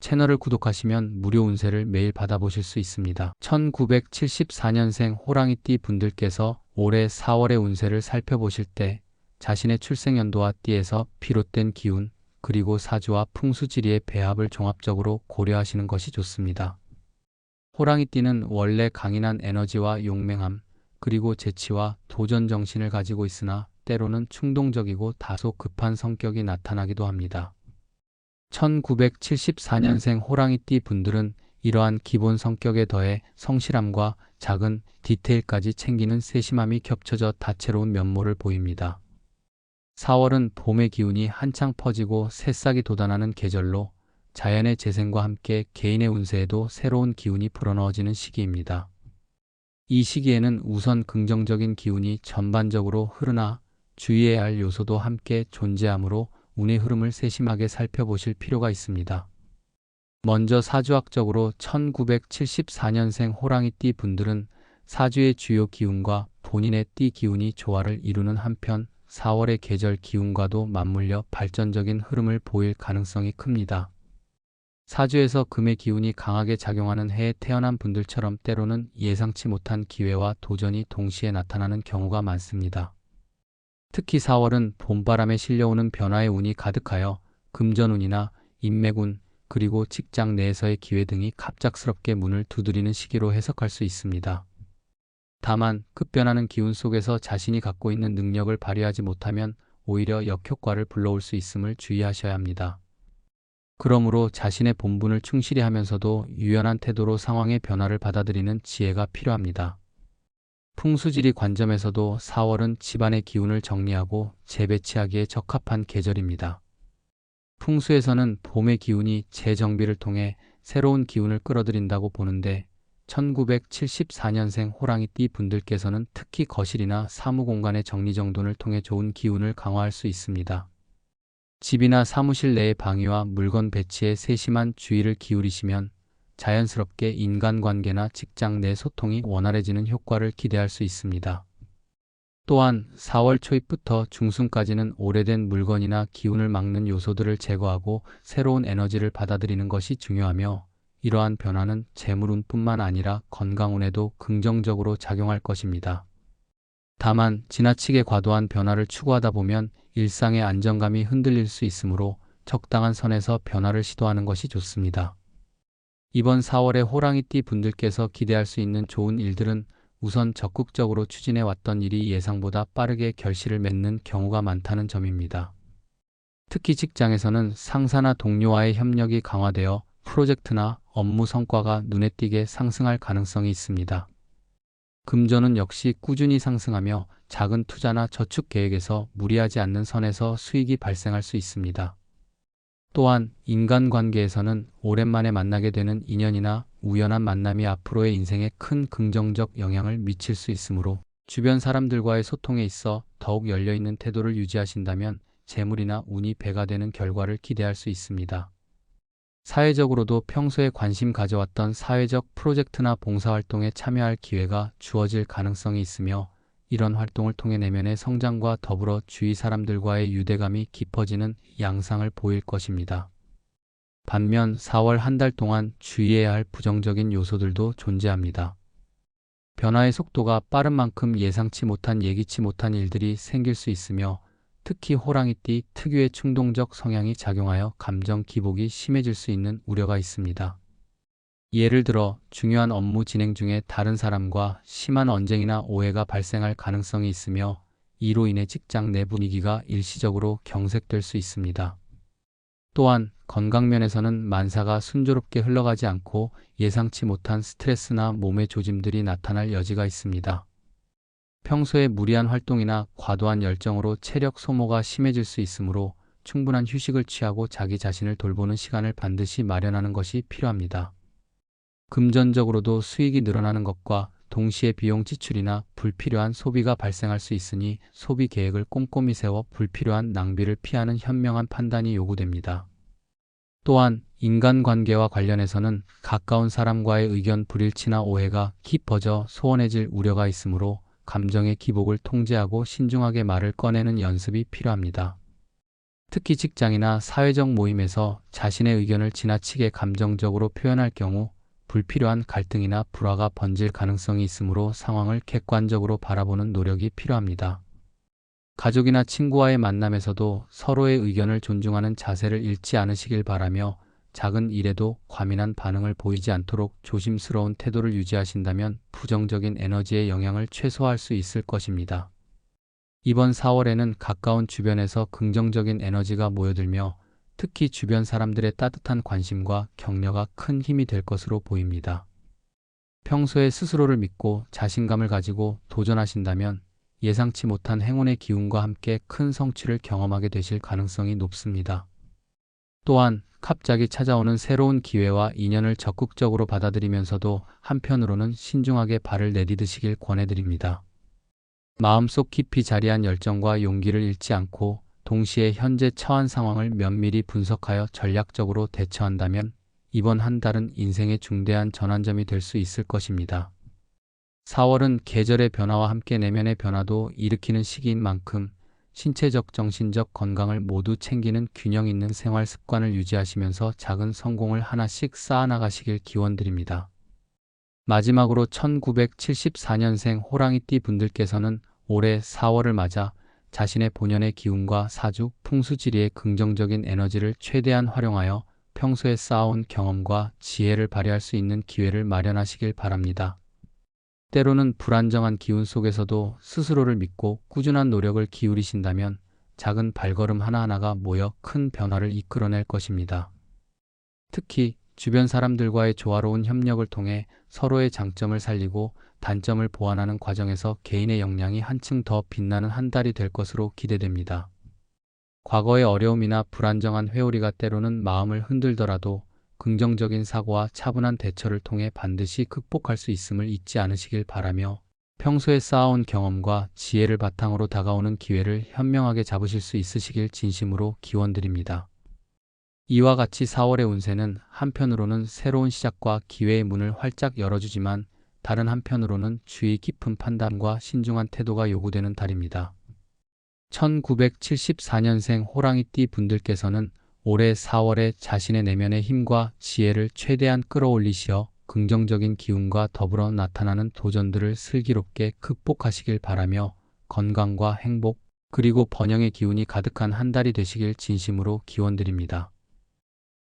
채널을 구독하시면 무료 운세를 매일 받아보실 수 있습니다. 1974년생 호랑이띠 분들께서 올해 4월의 운세를 살펴보실 때 자신의 출생연도와 띠에서 비롯된 기운, 그리고 사주와 풍수지리의 배합을 종합적으로 고려하시는 것이 좋습니다. 호랑이띠는 원래 강인한 에너지와 용맹함, 그리고 재치와 도전 정신을 가지고 있으나 때로는 충동적이고 다소 급한 성격이 나타나기도 합니다. 1974년생 호랑이띠 분들은 이러한 기본 성격에 더해 성실함과 작은 디테일까지 챙기는 세심함이 겹쳐져 다채로운 면모를 보입니다. 4월은 봄의 기운이 한창 퍼지고 새싹이 돋아나는 계절로 자연의 재생과 함께 개인의 운세에도 새로운 기운이 불어넣어지는 시기입니다. 이 시기에는 우선 긍정적인 기운이 전반적으로 흐르나 주의해야 할 요소도 함께 존재하므로 운의 흐름을 세심하게 살펴보실 필요가 있습니다. 먼저 사주학적으로 1974년생 호랑이띠 분들은 사주의 주요 기운과 본인의 띠 기운이 조화를 이루는 한편 4월의 계절 기운과도 맞물려 발전적인 흐름을 보일 가능성이 큽니다. 사주에서 금의 기운이 강하게 작용하는 해에 태어난 분들처럼 때로는 예상치 못한 기회와 도전이 동시에 나타나는 경우가 많습니다. 특히 4월은 봄바람에 실려오는 변화의 운이 가득하여 금전운이나 인맥운, 그리고 직장 내에서의 기회 등이 갑작스럽게 문을 두드리는 시기로 해석할 수 있습니다. 다만 급변하는 기운 속에서 자신이 갖고 있는 능력을 발휘하지 못하면 오히려 역효과를 불러올 수 있음을 주의하셔야 합니다. 그러므로 자신의 본분을 충실히 하면서도 유연한 태도로 상황의 변화를 받아들이는 지혜가 필요합니다. 풍수지리 관점에서도 4월은 집안의 기운을 정리하고 재배치하기에 적합한 계절입니다. 풍수에서는 봄의 기운이 재정비를 통해 새로운 기운을 끌어들인다고 보는데 1974년생 호랑이띠 분들께서는 특히 거실이나 사무공간의 정리정돈을 통해 좋은 기운을 강화할 수 있습니다. 집이나 사무실 내의 방위와 물건 배치에 세심한 주의를 기울이시면 자연스럽게 인간관계나 직장 내 소통이 원활해지는 효과를 기대할 수 있습니다. 또한 4월 초입부터 중순까지는 오래된 물건이나 기운을 막는 요소들을 제거하고 새로운 에너지를 받아들이는 것이 중요하며 이러한 변화는 재물운뿐만 아니라 건강운에도 긍정적으로 작용할 것입니다. 다만 지나치게 과도한 변화를 추구하다 보면 일상의 안정감이 흔들릴 수 있으므로 적당한 선에서 변화를 시도하는 것이 좋습니다. 이번 4월에 호랑이띠 분들께서 기대할 수 있는 좋은 일들은 우선 적극적으로 추진해왔던 일이 예상보다 빠르게 결실을 맺는 경우가 많다는 점입니다. 특히 직장에서는 상사나 동료와의 협력이 강화되어 프로젝트나 업무 성과가 눈에 띄게 상승할 가능성이 있습니다. 금전은 역시 꾸준히 상승하며 작은 투자나 저축 계획에서 무리하지 않는 선에서 수익이 발생할 수 있습니다. 또한 인간관계에서는 오랜만에 만나게 되는 인연이나 우연한 만남이 앞으로의 인생에 큰 긍정적 영향을 미칠 수 있으므로 주변 사람들과의 소통에 있어 더욱 열려있는 태도를 유지하신다면 재물이나 운이 배가 되는 결과를 기대할 수 있습니다. 사회적으로도 평소에 관심 가져왔던 사회적 프로젝트나 봉사활동에 참여할 기회가 주어질 가능성이 있으며 이런 활동을 통해 내면의 성장과 더불어 주위 사람들과의 유대감이 깊어지는 양상을 보일 것입니다. 반면 4월 한 달 동안 주의해야 할 부정적인 요소들도 존재합니다. 변화의 속도가 빠른 만큼 예상치 못한 예기치 못한 일들이 생길 수 있으며 특히 호랑이띠 특유의 충동적 성향이 작용하여 감정 기복이 심해질 수 있는 우려가 있습니다. 예를 들어 중요한 업무 진행 중에 다른 사람과 심한 언쟁이나 오해가 발생할 가능성이 있으며 이로 인해 직장 내 분위기가 일시적으로 경색될 수 있습니다. 또한 건강면에서는 만사가 순조롭게 흘러가지 않고 예상치 못한 스트레스나 몸의 조짐들이 나타날 여지가 있습니다. 평소에 무리한 활동이나 과도한 열정으로 체력 소모가 심해질 수 있으므로 충분한 휴식을 취하고 자기 자신을 돌보는 시간을 반드시 마련하는 것이 필요합니다. 금전적으로도 수익이 늘어나는 것과 동시에 비용 지출이나 불필요한 소비가 발생할 수 있으니 소비 계획을 꼼꼼히 세워 불필요한 낭비를 피하는 현명한 판단이 요구됩니다. 또한 인간관계와 관련해서는 가까운 사람과의 의견 불일치나 오해가 깊어져 소원해질 우려가 있으므로 감정의 기복을 통제하고 신중하게 말을 꺼내는 연습이 필요합니다. 특히 직장이나 사회적 모임에서 자신의 의견을 지나치게 감정적으로 표현할 경우 불필요한 갈등이나 불화가 번질 가능성이 있으므로 상황을 객관적으로 바라보는 노력이 필요합니다. 가족이나 친구와의 만남에서도 서로의 의견을 존중하는 자세를 잃지 않으시길 바라며 작은 일에도 과민한 반응을 보이지 않도록 조심스러운 태도를 유지하신다면 부정적인 에너지의 영향을 최소화할 수 있을 것입니다. 이번 4월에는 가까운 주변에서 긍정적인 에너지가 모여들며 특히 주변 사람들의 따뜻한 관심과 격려가 큰 힘이 될 것으로 보입니다. 평소에 스스로를 믿고 자신감을 가지고 도전하신다면 예상치 못한 행운의 기운과 함께 큰 성취를 경험하게 되실 가능성이 높습니다. 또한 갑자기 찾아오는 새로운 기회와 인연을 적극적으로 받아들이면서도 한편으로는 신중하게 발을 내디디시길 권해드립니다. 마음속 깊이 자리한 열정과 용기를 잃지 않고 동시에 현재 처한 상황을 면밀히 분석하여 전략적으로 대처한다면 이번 한 달은 인생의 중대한 전환점이 될 수 있을 것입니다. 4월은 계절의 변화와 함께 내면의 변화도 일으키는 시기인 만큼 신체적, 정신적 건강을 모두 챙기는 균형 있는 생활 습관을 유지하시면서 작은 성공을 하나씩 쌓아나가시길 기원드립니다. 마지막으로 1974년생 호랑이띠 분들께서는 올해 4월을 맞아 자신의 본연의 기운과 사주, 풍수지리의 긍정적인 에너지를 최대한 활용하여 평소에 쌓아온 경험과 지혜를 발휘할 수 있는 기회를 마련하시길 바랍니다. 때로는 불안정한 기운 속에서도 스스로를 믿고 꾸준한 노력을 기울이신다면 작은 발걸음 하나하나가 모여 큰 변화를 이끌어낼 것입니다. 특히 주변 사람들과의 조화로운 협력을 통해 서로의 장점을 살리고 단점을 보완하는 과정에서 개인의 역량이 한층 더 빛나는 한 달이 될 것으로 기대됩니다. 과거의 어려움이나 불안정한 회오리가 때로는 마음을 흔들더라도 긍정적인 사고와 차분한 대처를 통해 반드시 극복할 수 있음을 잊지 않으시길 바라며 평소에 쌓아온 경험과 지혜를 바탕으로 다가오는 기회를 현명하게 잡으실 수 있으시길 진심으로 기원드립니다. 이와 같이 4월의 운세는 한편으로는 새로운 시작과 기회의 문을 활짝 열어주지만 다른 한편으로는 주의 깊은 판단과 신중한 태도가 요구되는 달입니다. 1974년생 호랑이띠 분들께서는 올해 4월에 자신의 내면의 힘과 지혜를 최대한 끌어올리시어 긍정적인 기운과 더불어 나타나는 도전들을 슬기롭게 극복하시길 바라며 건강과 행복 그리고 번영의 기운이 가득한 한 달이 되시길 진심으로 기원드립니다.